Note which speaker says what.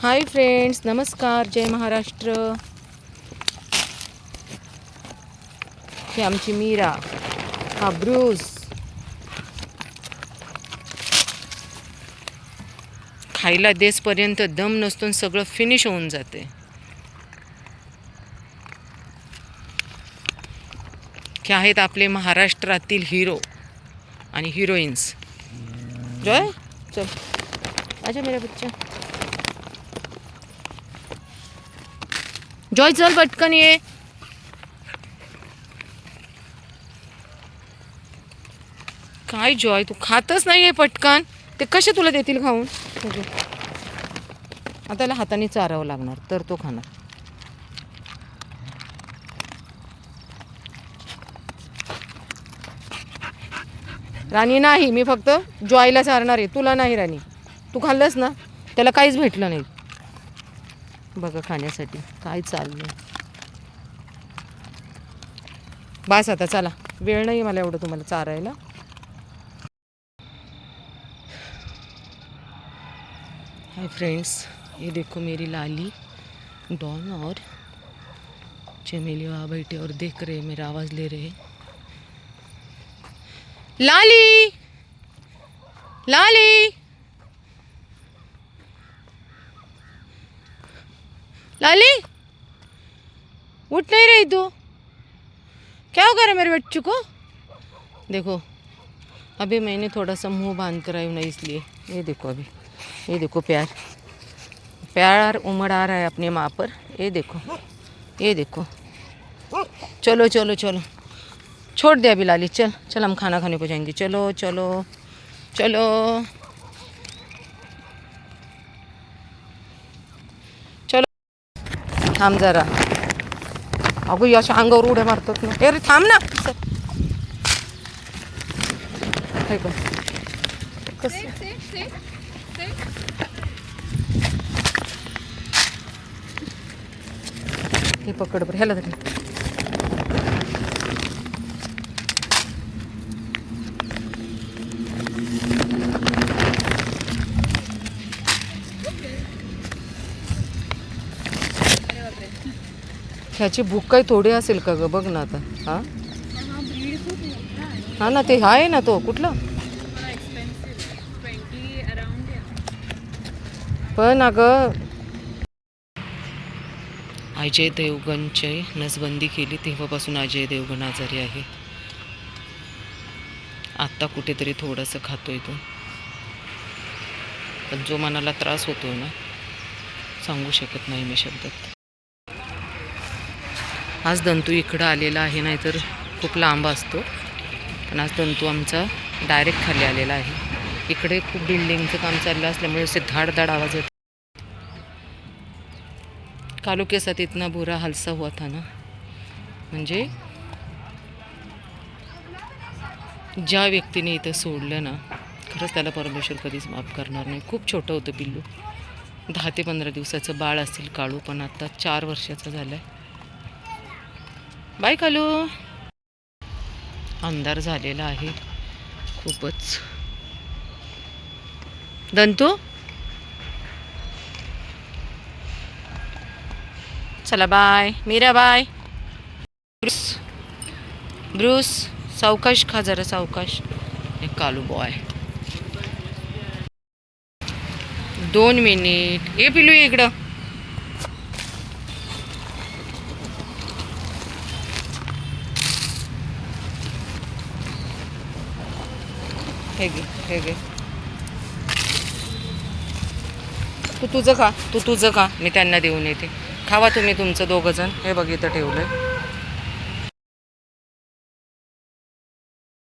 Speaker 1: Hi friends, नमस्कार, जय महाराष्ट्र. ही आमची मीरा, हा ब्रूस. खायला देसपर्यंत दम नसतो, सगळं फिनिश होऊन जाते. हे आहेत आपले महाराष्ट्रातील हिरो आणि हिरोईन्स. जय चल, आजा मेरा बच्चा. जॉय चल पटकन ये. काय जॉय, तू खातच नाहीये पटकन. ते कसे तुला देतील खाऊन? आता त्याला हाताने चारावं लागणार तर तो खाणार. राणी नाही, मी फक्त जॉयला चारणार आहे, तुला नाही. राणी तू खाल्लंस ना, त्याला काहीच भेटलं नाही. बघा खाण्यासाठी काय चाललं. बस आता चला, वेळ नाही मला एवढं तुम्हाला चारायला. हाय फ्रेंड्स, ये देखो मेरी लाली डॉन और चमेली वहाँ बैठे और देख रहे, मेरा आवाज़ ले रहे. लाली लाली लाली, उठ नहीं रही तू? क्या हो गया मेरे बच्चों को? देखो अभी मैंने थोड़ा सा मुंह बांध कर आई हूँ ना, इसलिए. ये देखो अभी, ये देखो प्यार प्यार उमड़ आ रहा है अपने माँ पर. ये देखो, ये देखो. चलो चलो चलो, छोड़ दे अभी लाली. चल चल, हम खाना खाने को जाएंगे. चलो चलो चलो. चलो थांब जरा. अगो अशा अंगावर उड्या मारतात ना. अरे थांब ना. हे पकड बरं, ह्याला तरी. ह्याची भूक काही थोडी असेल का ग? बघ ना आता. हां हां ना, ते आहे ना, तो कुठला पण अगं. अजय देवगणची नसबंदी केली तेव्हापासून अजय देवगण आजारी आहे. आत्ता कुठेतरी थोडंसं खातोय तो, पण जो मनाला त्रास होतोय ना, सांगू शकत नाही मी शब्दात. आज दंतू इकडं आलेला आहे, नाहीतर खूप लांब असतो. पण आज दंतू आमचा डायरेक्ट खाली आलेला आहे. इकडे खूप बिल्डिंगचं काम चाललं असल्यामुळे असे धाड धाड आवाज येतो. कालू के साथ इतना बुरा हादसा हुआ था ना, म्हणजे ज्या व्यक्तीने इथं सोडलं ना, खरंच त्याला परमेश्वर कधीच माफ करणार नाही. खूप छोटं होतं पिल्लू, 10 ते 15 दिवसाचं बाळ असेल काळू, पण आता 4 वर्षाचा झालं आहे. बाय कालू. अंधार झालेला आहे खूपच. दंतू चला bye. Meera bye. Bruce Bruce सावकाश खा जरा, सावकाश. एक कालू बॉय. 2 मिनिट. ये पिलू इकडं. हे घे, हे घे. तू तुझं खा, तू तुझं खा, मी त्यांना देऊन येते. खावा तुम्ही तुमचं दोघं जण. हे बघ इथं ठेवलंय.